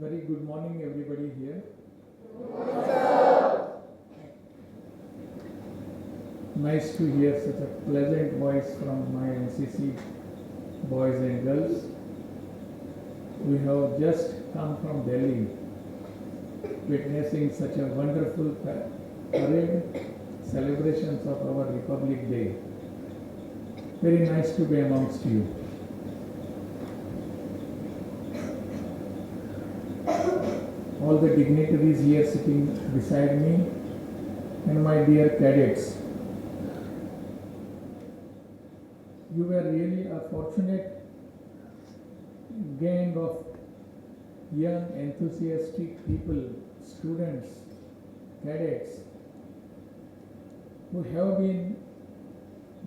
Very good morning, everybody here. Nice to hear such a pleasant voice from my NCC boys and girls. We have just come from Delhi, witnessing such a wonderful parade, celebrations of our Republic Day. Very nice to be amongst you. All the dignitaries here sitting beside me, and my dear cadets. You were really a fortunate gang of young, enthusiastic people, students, cadets, who have been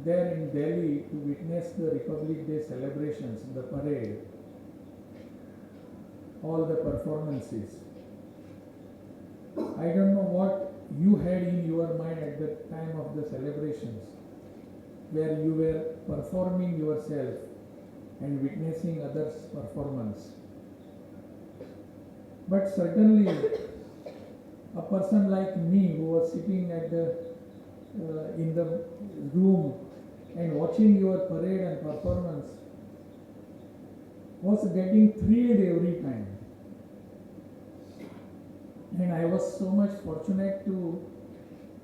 there in Delhi to witness the Republic Day celebrations, the parade, all the performances. I don't know what you had in your mind at the time of the celebrations, where you were performing yourself and witnessing others' performance. But certainly, a person like me who was sitting at in the room and watching your parade and performance was getting thrilled every time. And I was so much fortunate to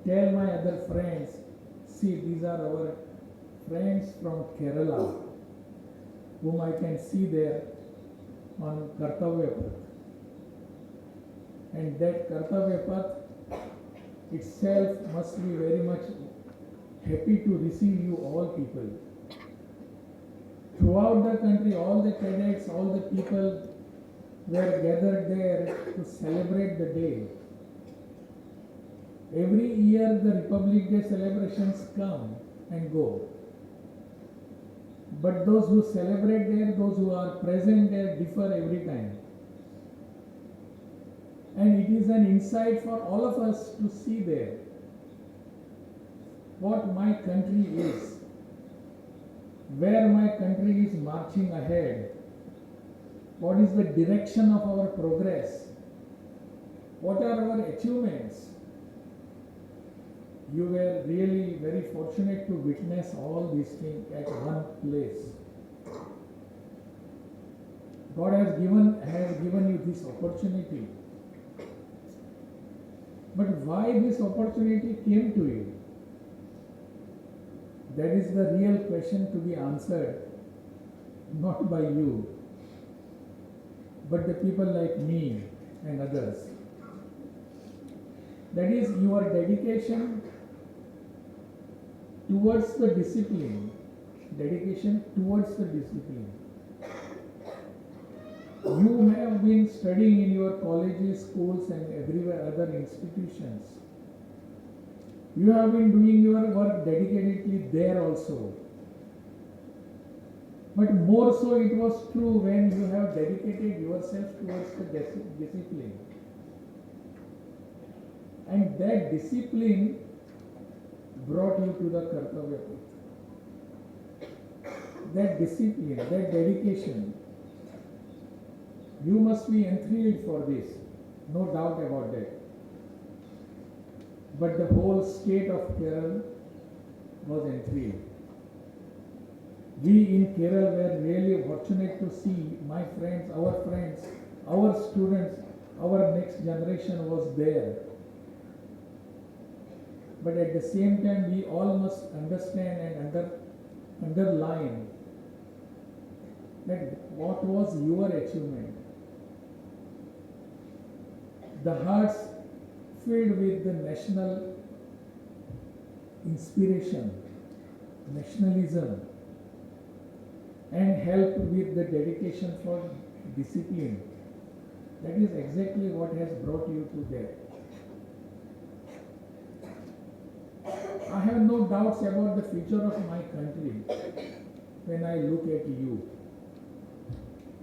tell my other friends, see, these are our friends from Kerala, whom I can see there on Kartavya Path. And that Kartavya Path itself must be very much happy to receive you all people. Throughout the country, all the cadets, all the people were gathered there to celebrate the day. Every year the Republic Day celebrations come and go. But those who celebrate there, those who are present there differ every time. And it is an insight for all of us to see there what my country is, where my country is marching ahead, what is the direction of our progress, what are our achievements. You were really very fortunate to witness all these things at one place. God has given you this opportunity. But why this opportunity came to you? That is the real question to be answered, not by you, but the people like me and others. That is your dedication towards the discipline. Dedication towards the discipline. You may have been studying in your colleges, schools, and everywhere other institutions. You have been doing your work dedicatedly there also. But more so it was true when you have dedicated yourself towards the discipline. And that discipline brought you to the Kartavya Path. That discipline, that dedication, you must be enthralled for this, no doubt about that. But the whole state of Kerala was enthralled. We in Kerala were really fortunate to see my friends, our students, our next generation was there. But at the same time, we all must understand and underline that what was your achievement. The hearts filled with the national inspiration, nationalism, and helped with the dedication for discipline. That is exactly what has brought you to there. I have no doubts about the future of my country when I look at you.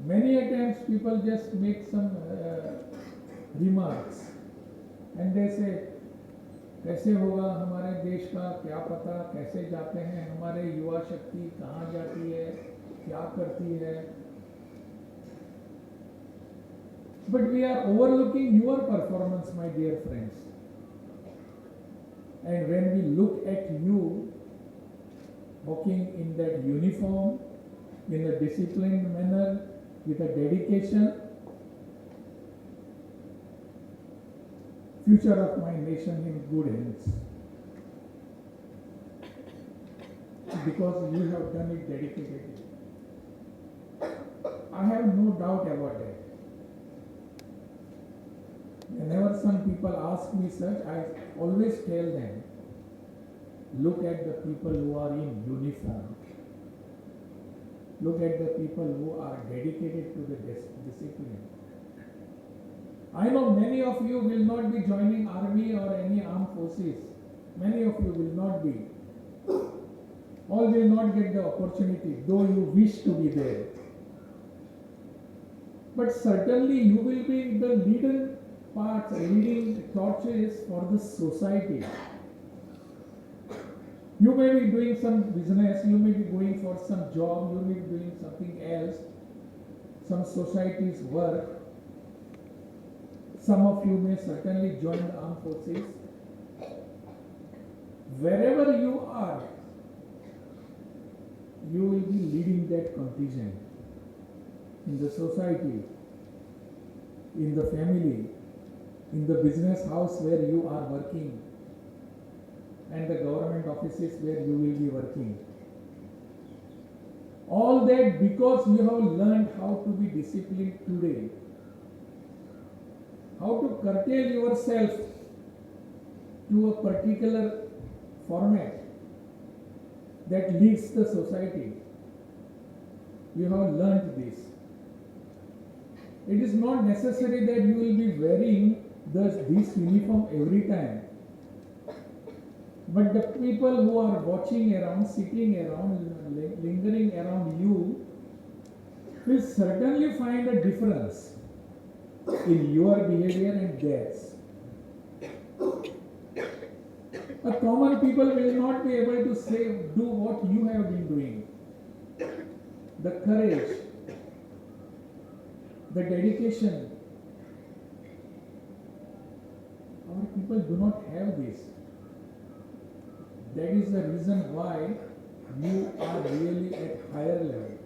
Many a times people just make some remarks and they say, कैसे होगा हमारे देश का, क्या पता कैसे जाते हैं, हमारे युवा शक्ति कहाँ जाती है, क्या करती है. But we are overlooking your performance, my dear friends. And when we look at you walking in that uniform, in a disciplined manner, with a dedication, future of my nation in good hands. Because you have done it dedicatedly. I have no doubt about that. Whenever some people ask me such, I always tell them, look at the people who are in uniform. Look at the people who are dedicated to the discipline. I know many of you will not be joining army or any armed forces. Many of you will not be. All will not get the opportunity, though you wish to be there. But certainly you will be the leading parts, leading torches for the society. You may be doing some business, you may be going for some job, you may be doing something else, some society's work. Some of you may certainly join the armed forces. Wherever you are, you will be leading that contingent in the society, in the family, in the business house where you are working, and the government offices where you will be working. All that because you have learned how to be disciplined today, how to curtail yourself to a particular format that leads the society. You have learned this. It is not necessary that you will be wearing this uniform every time. But the people who are watching around, sitting around, lingering around you will certainly find a difference in your behavior and theirs. A common people will not be able to do what you have been doing. The courage, the dedication. Our people do not have this. That is the reason why you are really at higher level.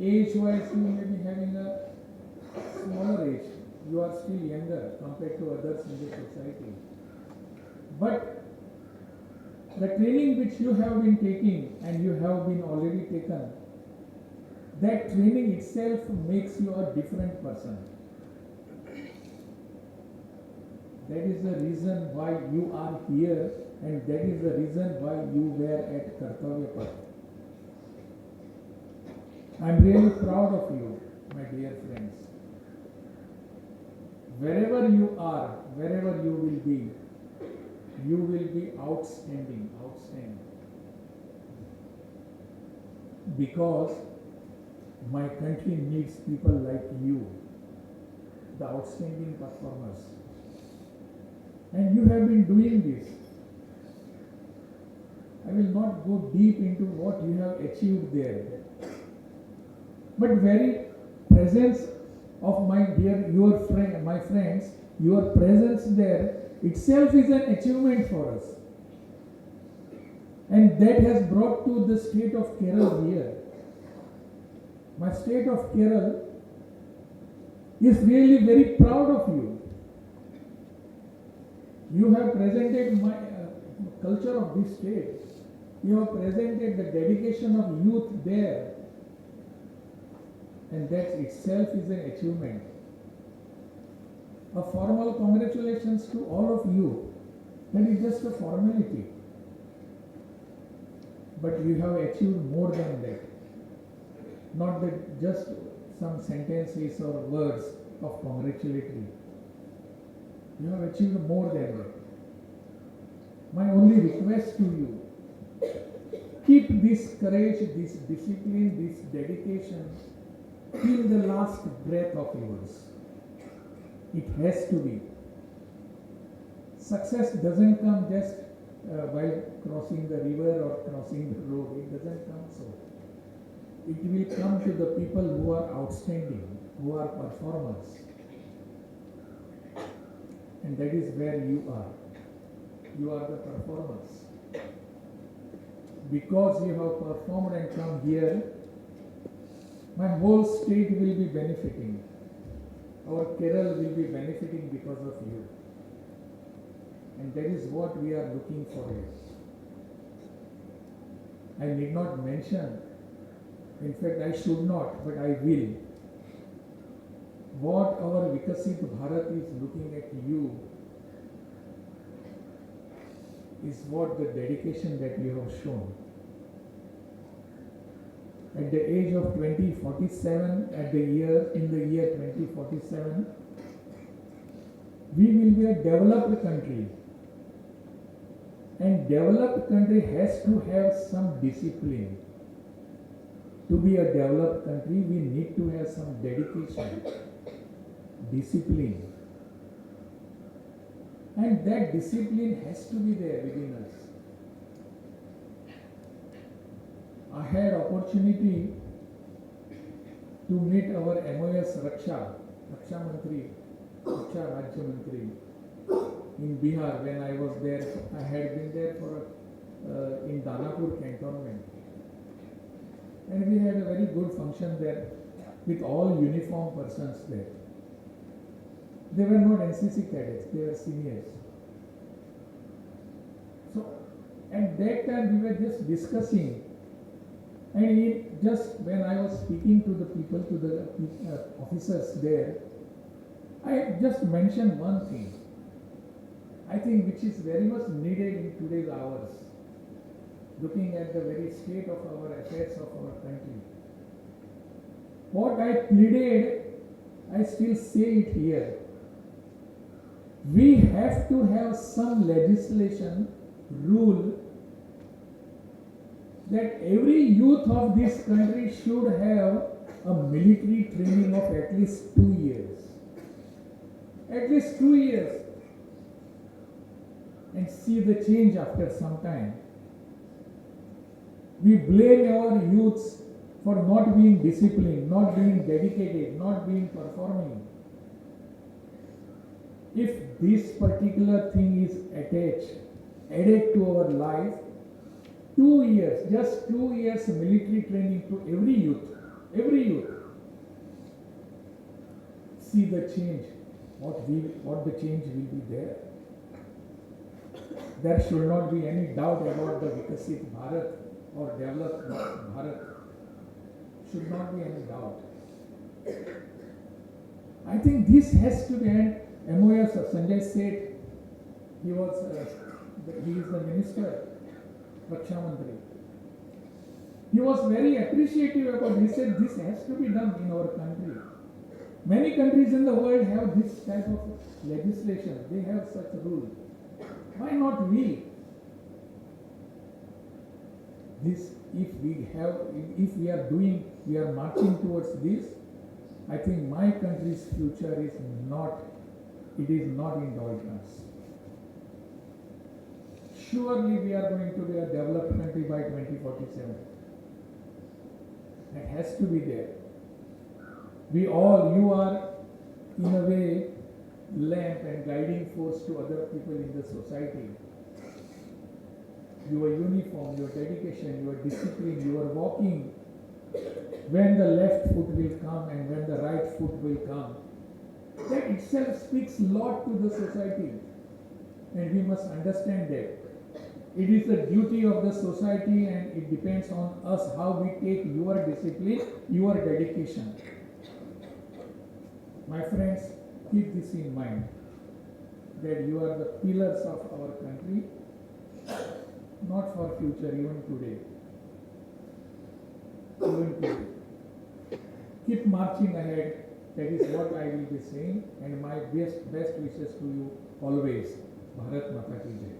Age-wise, you may be having a smaller age. You are still younger compared to others in the society. But the training which you have been taking and you have been already taken, that training itself makes you a different person. That is the reason why you are here, and that is the reason why you were at Kartavya Path. I am really proud of you, my dear friends. Wherever you are, wherever you will be outstanding. Because my country needs people like you, the outstanding performers. And you have been doing this. I will not go deep into what you have achieved there. But very presence of my friends, your presence there itself is an achievement for us. And that has brought to the state of Kerala here. My state of Kerala is really very proud of you. You have presented my culture of this state. You have presented the dedication of youth there. And that itself is an achievement. A formal congratulations to all of you. That is just a formality. But you have achieved more than that. Not that just some sentences or words of congratulatory. You have achieved more than that. My only request to you, keep this courage, this discipline, this dedication till the last breath of yours. It has to be. Success doesn't come just while crossing the river or crossing the road. It doesn't come so. It will come to the people who are outstanding. who are performers. And that is where you are. You are the performers. Because you have performed and come here, my whole state will be benefiting. Our Kerala will be benefiting because of you. And that is what we are looking for here. I need not mention, in fact I should not, but I will. What our Vikasit Bharat is looking at you is what the dedication that you have shown. At the age of 2047, in the year 2047, we will be a developed country. And developed country has to have some discipline. To be a developed country, we need to have some dedication, discipline. And that discipline has to be there within us. I had opportunity to meet our MOS Raksha Mantri, Raksha Raj Mantri in Bihar when I was there. I had been there in Danapur cantonment. And we had a very good function there with all uniform persons there. They were not NCC cadets, they were seniors. So at that time we were just discussing, and just when I was speaking to the people, to the officers there, I just mentioned one thing, I think which is very much needed in today's hours, looking at the very state of our affairs of our country. What I pleaded, I still say it here. We have to have some legislation, rule, that every youth of this country should have a military training of at least 2 years. At least 2 years. And see the change after some time. We blame our youths for not being disciplined, not being dedicated, not being performing. If this particular thing is added to our life, 2 years, just 2 years military training to every youth. See the change, what the change will be there. There should not be any doubt about the Vikasit Bharat or developed Bharat. Should not be any doubt. I think this has to be, and MOS Sanjay said, he is the minister, Raksha Mantri. He was very appreciative about it. He said this has to be done in our country. Many countries in the world have this type of legislation. They have such rules. Why not we? This, if we are marching towards this, I think my country's future is not in doldrums. Surely we are going to be a developed country by 2047. That has to be there. You are in a way lamp and guiding force to other people in the society. Your uniform, your dedication, your discipline, your walking, when the left foot will come and when the right foot will come, that itself speaks a lot to the society. And we must understand that. It is the duty of the society, and it depends on us how we take your discipline, your dedication. My friends, keep this in mind, that you are the pillars of our country, not for future, even today. Keep marching ahead. That is what I will be saying, and my best wishes to you always. Bharat Mata Ki Jai.